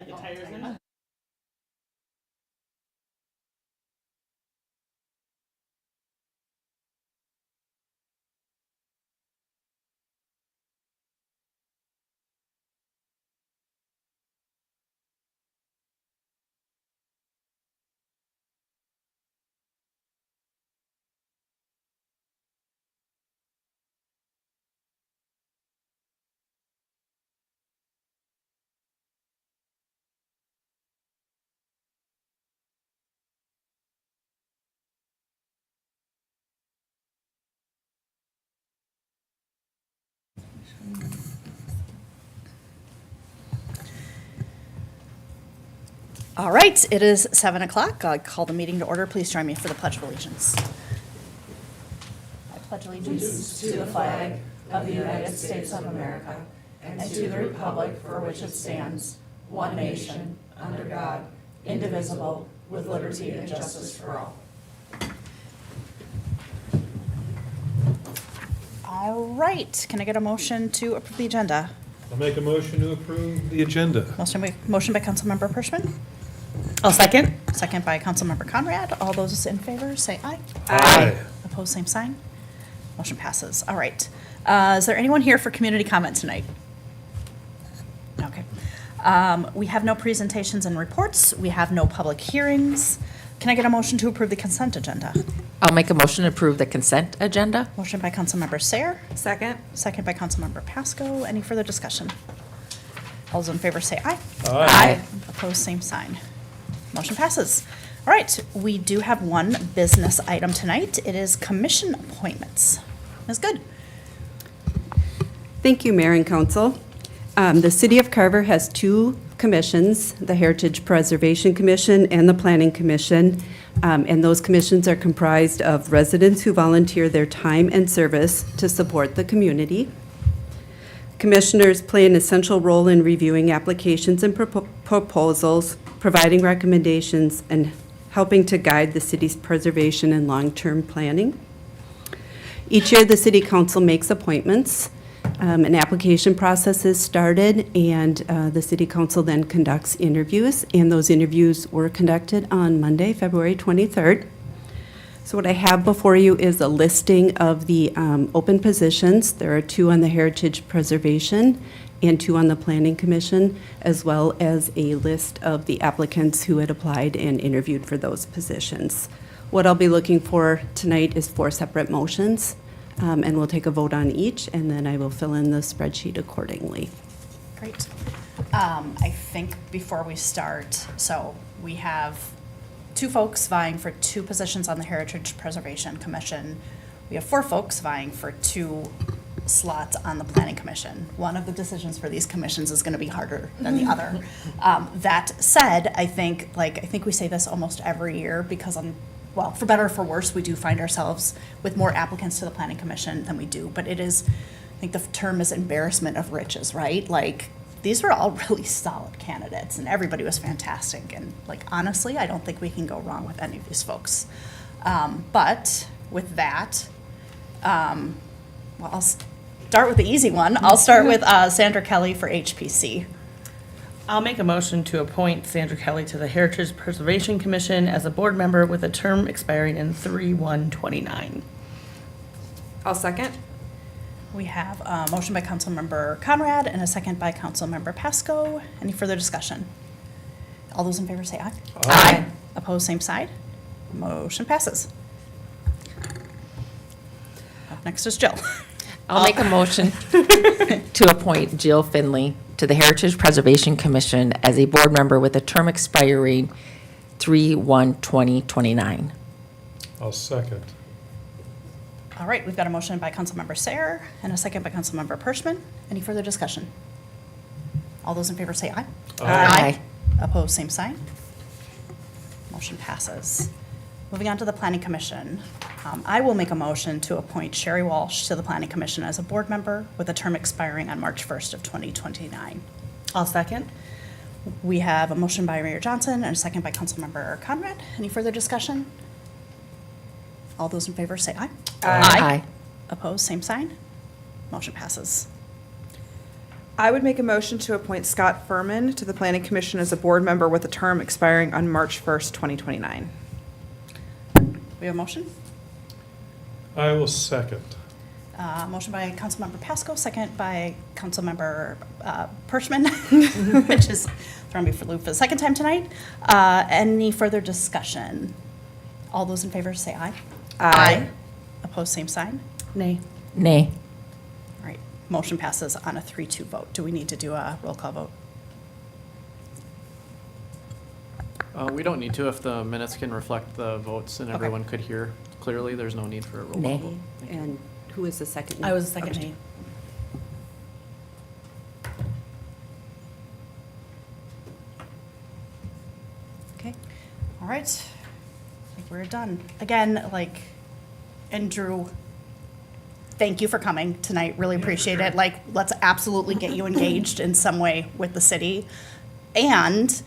The tires in? All right, it is 7 o'clock. I call the meeting to order. Please join me for the Pledge of Allegiance. I pledge allegiance to the flag of the United States of America and to the republic for which it stands, one nation, under God, indivisible, with liberty and justice for all. All right, can I get a motion to approve the agenda? I'll make a motion to approve the agenda. Motion by Councilmember Pursuant, I'll second. second by Councilmember Conrad. All those in favor, say aye. Aye. Opposed, same sign. Motion passes. All right. Is there anyone here for community comment tonight? Okay. We have no presentations and reports. We have no public hearings. Can I get a motion to approve the consent agenda? I'll make a motion to approve the consent agenda. Motion by Councilmember Sayer, Second. second by Councilmember Pasco. Any further discussion? All those in favor say aye. Aye. Opposed, same sign. Motion passes. All right, we do have one business item tonight. It is commission appointments. Ms. Good. Thank you, Mayor and Council. The City of Carver has two commissions, the Heritage Preservation Commission and the Planning Commission, and those commissions are comprised of residents who volunteer their time and service to support the community. Commissioners play an essential role in reviewing applications and proposals, providing recommendations, and helping to guide the city's preservation and long-term planning. Each year, the City Council makes appointments. An application process is started, and the City Council then conducts interviews, and those interviews were conducted on Monday, February 23rd. So what I have before you is a listing of the open positions. There are two on the Heritage Preservation and two on the Planning Commission, as well as a list of the applicants who had applied and interviewed for those positions. What I'll be looking for tonight is 4 separate motions. And we'll take a vote on each, and then I will fill in the spreadsheet accordingly. Great. I think before we start, so we have 2 folks vying for 2 positions on the Heritage Preservation Commission. We have 4 folks vying for 2 slots on the Planning Commission. One of the decisions for these commissions is going to be harder than the other. That said, I think we say this almost every year because well, for better or for worse, we do find ourselves with more applicants to the Planning Commission than we do. But it is, I think the term is embarrassment of riches, right? Like, these were all really solid candidates, and everybody was fantastic. And, like, honestly, I don't think we can go wrong with any of these folks. But with that, well, I'll start with the easy one. I'll start with Sandra Kelly for HPC. I'll make a motion to appoint Sandra Kelly to the Heritage Preservation Commission as a board member with a term expiring in 3/1/29. I'll second. We have a motion by Councilmember Conrad and a second by Councilmember Pasco. Any further discussion? All those in favor say aye. Aye. Opposed, same side. Motion passes. Up next is Jill. I'll make a motion to appoint Jill Finley to the Heritage Preservation Commission as a board member with a term expiring 3/1/2029. I'll second. All right, we've got a motion by Councilmember Sayer and a second by Councilmember Pershman. Any further discussion? All those in favor say aye. Aye. Opposed, same sign. Motion passes. Moving on to the Planning Commission. I will make a motion to appoint Sherry Walsh to the Planning Commission as a board member with a term expiring on March 1st of 2029. I'll second. We have a motion by Mayor Johnson and a second by Councilmember Conrad. Any further discussion? All those in favor say aye. Aye. Opposed, same sign. Motion passes. I would make a motion to appoint Scott Furman to the Planning Commission as a board member with a term expiring on March 1st, 2029. We have a motion? I will second. Motion by Councilmember Pasco, second by Councilmember Pershman, which is throwing me for the loop for the second time tonight. Any further discussion? All those in favor say aye. Aye. Opposed, same sign. Nay. Nay. All right, motion passes on a 3-2 vote. Do we need to do a roll call vote? We don't need to. If the minutes can reflect the votes and Okay. everyone could hear clearly, there's no need for a roll call Nay. vote. Thank you. And who is the second? I was the second nay. Okay, all right. I think we're done. Again, like, and Drew, thank you for coming tonight. Really appreciate it. Like, let's absolutely get you engaged in some way with the city. And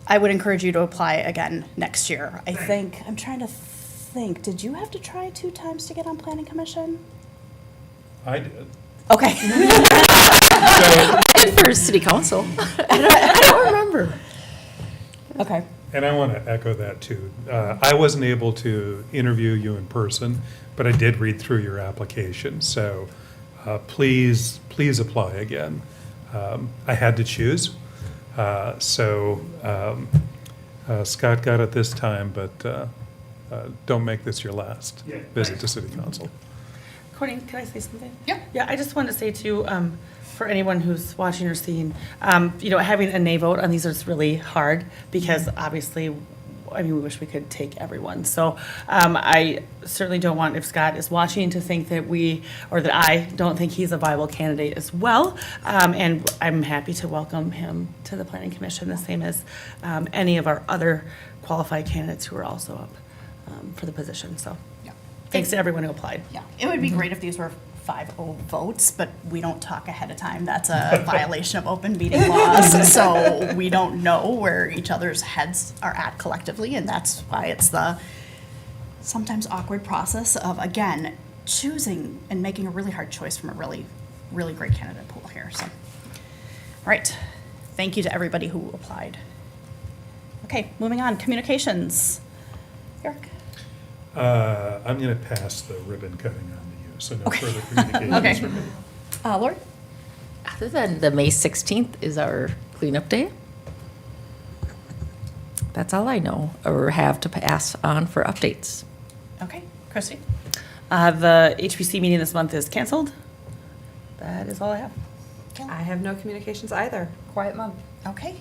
I would encourage you to apply again next year. I think, I'm trying to think, did you have to try 2 times to get on planning commission? I did. Okay. So, And for city council. I don't remember. Okay. and I want to echo that too. I wasn't able to interview you in person, but I did read through your application. So please apply again. I had to choose. Scott got it this time, but don't make this your last visit to city council. Courtney, can I say something? Yeah. Yeah, I just wanted to say too, for anyone who's watching or seeing, having a nay vote on these is really hard because obviously, I mean, we wish we could take everyone. So I certainly don't want, if Scott is watching, to think that that I don't think he's a viable candidate as well. And I'm happy to welcome him to the Planning Commission, the same as any of our other qualified candidates who are also up for the position. So Yeah. thanks to everyone who applied. Yeah, it would be great if these were 5-0 votes, but we don't talk ahead of time. That's a violation of open meeting laws. So we don't know where each other's heads are at collectively, and that's why it's the sometimes awkward process of, again, choosing and making a really hard choice from a really, really great candidate pool here. So, all right, thank you to everybody who applied. Okay, moving on, communications. Eric? I'm going to pass the ribbon cutting on to you, so no Okay. further communications Okay. from me. Lori? Other than the May 16th is our cleanup day. That's all I know or have to pass on for updates. Okay, Christy? The HPC meeting this month is canceled. That is all I have. I have no communications either. Quiet month. Okay.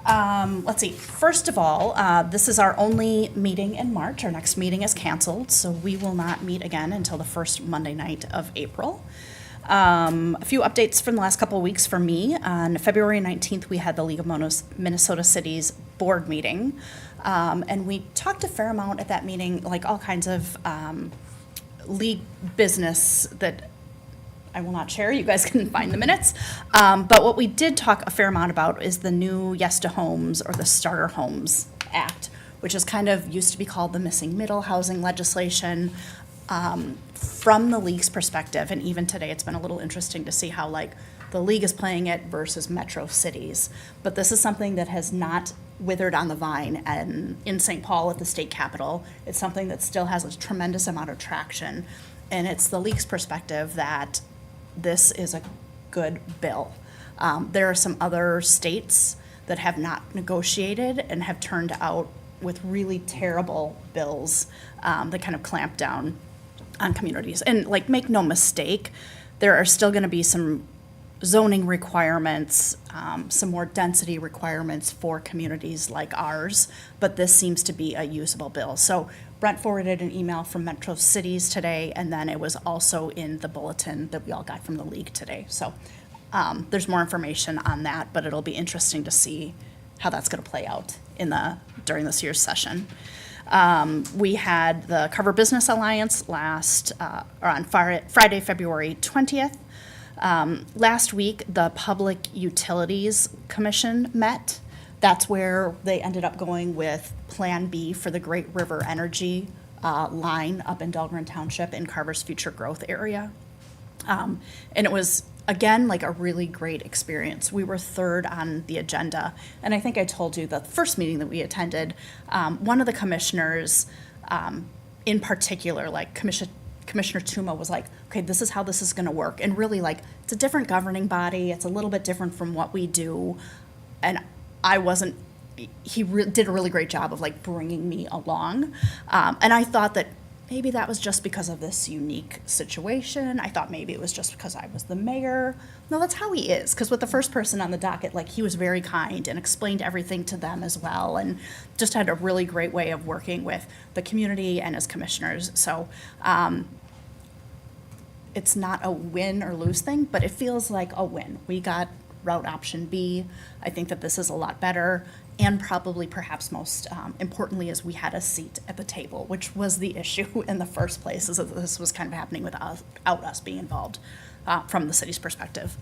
Let's see. First of all, this is our only meeting in March. Our next meeting is canceled, so we will not meet again until the first Monday night of April. A few updates from the last couple of weeks for me. On February 19th, we had the League of Minnesota Cities board meeting. And we talked a fair amount at that meeting, like all kinds of league business that I will not share. You guys can find the minutes. But what we did talk a fair amount about is the new Yes to Homes or the Starter Homes Act, which is kind of used to be called the Missing Middle Housing legislation. From the league's perspective, and even today, it's been a little interesting to see how like the league is playing it versus metro cities. But this is something that has not withered on the vine and in St. Paul at the state capitol. It's something that still has a tremendous amount of traction. And it's the league's perspective that this is a good bill. There are some other states that have not negotiated and have turned out with really terrible bills that kind of clamp down on communities. And like, make no mistake, there are still gonna be some zoning requirements, some more density requirements for communities like ours, but this seems to be a usable bill. So Brent forwarded an email from Metro Cities today, and then it was also in the bulletin that we all got from the league today. So there's more information on that, but it'll be interesting to see how that's gonna play out during this year's session. We had the Carver Business Alliance on Friday, February 20th. Last week, the Public Utilities Commission met. That's where they ended up going with Plan B for the Great River Energy line up in Dahlgren Township in Carver's future growth area. And it was again, like a really great experience. We were third on the agenda. And I think I told you the first meeting that we attended, one of the commissioners in particular, like Commissioner Tuma was like, okay, this is how this is gonna work. And really like, it's a different governing body. It's a little bit different from what we do. And he did a really great job of like bringing me along. And I thought that maybe that was just because of this unique situation. I thought maybe it was just because I was the mayor. No, that's how he is. Because with the first person on the docket, like he was very kind and explained everything to them as well, and just had a really great way of working with the community and his commissioners. So it's not a win or lose thing, but it feels like a win. We got route option B. I think that this is a lot better. And probably perhaps most importantly is we had a seat at the table, which was the issue in the first place, is that this was kind of happening without us being involved from the city's perspective.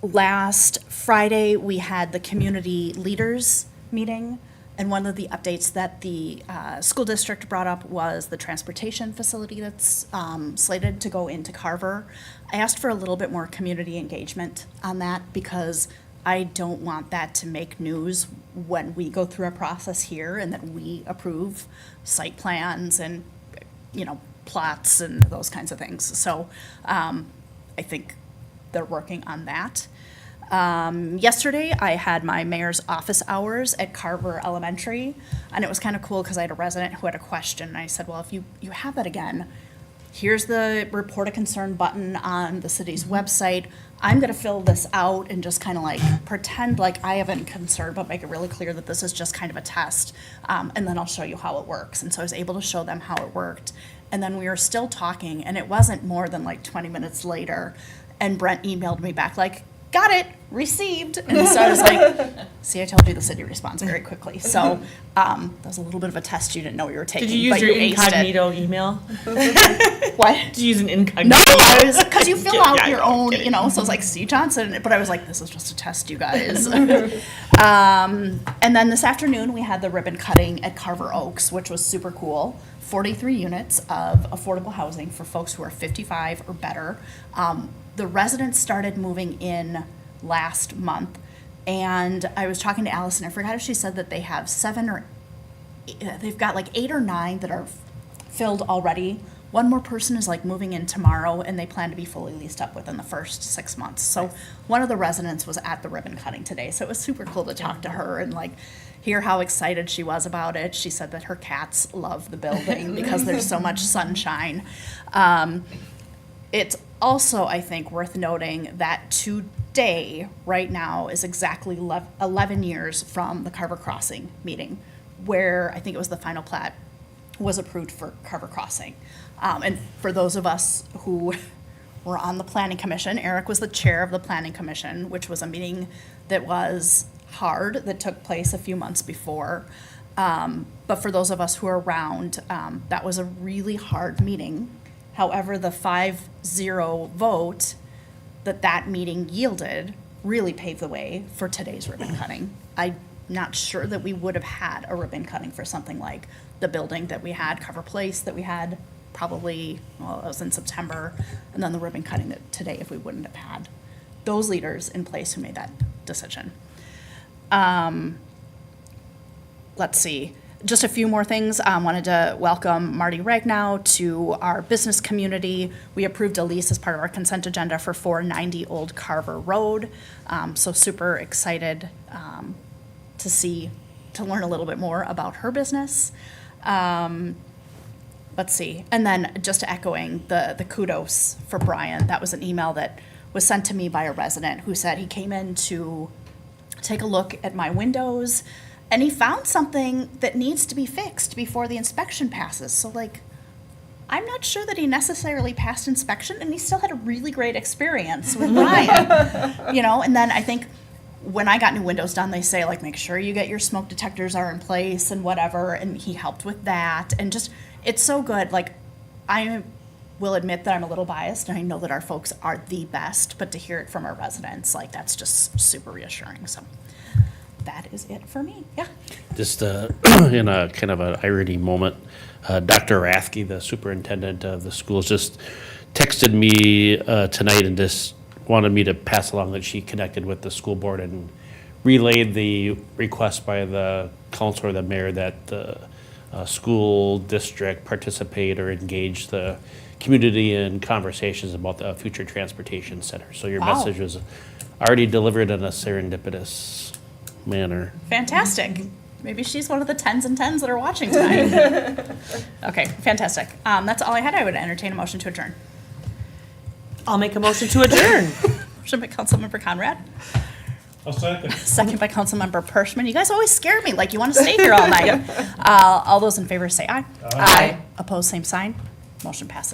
Last Friday, we had the community leaders meeting, and one of the updates that the school district brought up was the transportation facility that's slated to go into Carver. I asked for a little bit more community engagement on that because I don't want that to make news when we go through a process here and that we approve site plans and, plots and those kinds of things. So I think they're working on that. Yesterday, I had my mayor's office hours at Carver Elementary, and it was kind of cool because I had a resident who had a question, and I said, well, if you have that again, here's the report a concern button on the city's website. I'm gonna fill this out and just kind of like pretend like I have a concern, but make it really clear that this is just kind of a test. And then I'll show you how it works. And so I was able to show them how it worked. And then we were still talking, and it wasn't more than like 20 minutes later, and Brent emailed me back like, got it, received. And so I was like, see, I told you the city responds very quickly. So that was a little bit of a test you didn't know you were taking. Did you use but your aced it. incognito email? What? Did you use an incognito? No, I was, because you fill Yeah, out yeah, I your know, own, kidding. so it's like C. Johnson, but I was like, this is just a test, you guys. And then this afternoon, we had the ribbon cutting at Carver Oaks, which was super cool. 43 units of affordable housing for folks who are 55 or better. The residents started moving in last month, and I was talking to Allison, I forgot if she said that they have they've got like 8 or 9 that are filled already. One more person is like moving in tomorrow, and they plan to be fully leased up within the first 6 months. So one of the residents was at the ribbon cutting today, so it was super cool to talk to her and like hear how excited she was about it. She said that her cats love the building because there's so much sunshine. It's also, I think, worth noting that today, right now, is exactly 11 years from the Carver Crossing meeting, where I think it was the final plat was approved for Carver Crossing. And for those of us who were on the Planning Commission, Eric was the chair of the Planning Commission, which was a meeting that was hard, that took place a few months before. But for those of us who are around, that was a really hard meeting. However, the 5-0 vote that meeting yielded really paved the way for today's ribbon cutting. I'm not sure that we would have had a ribbon cutting for something like the building that we had, Carver Place, that we had probably, well, it was in September, and then the ribbon cutting that today if we wouldn't have had those leaders in place who made that decision. Let's see. Just a few more things. Wanted to welcome Marty Ragnow to our business community. We approved a lease as part of our consent agenda for 490 Old Carver Road. So super excited to learn a little bit more about her business. Let's see. And then just echoing the kudos for Brian. That was an email that was sent to me by a resident who said he came in to take a look at my windows, and he found something that needs to be fixed before the inspection passes. So like, I'm not sure that he necessarily passed inspection, and he still had a really great experience with Brian. And then I think when I got new windows done, they say like, make sure you get your smoke detectors are in place and whatever, and he helped with that. And just, it's so good. Like, I will admit that I'm a little biased, and I know that our folks are the best, but to hear it from our residents, like, that's just super reassuring. So that is it for me. Yeah. Just in a kind of an irony moment, Dr. Rathke, the superintendent of the schools, just texted me tonight and just wanted me to pass along that she connected with the school board and relayed the request by the counselor, the mayor, that the school district participate or engage the community in conversations about the future transportation center. So your Wow. message was already delivered in a serendipitous manner. Fantastic. Maybe she's one of the tens and tens that are watching tonight. Okay, fantastic. That's all I had. I would entertain a motion to adjourn. I'll make a motion to adjourn. Motion by Councilmember Conrad, I'll second. second by Councilmember Pershman. You guys always scare me, like you want to stay here all night. All those in favor say aye. Aye. Opposed, same sign. Motion passes.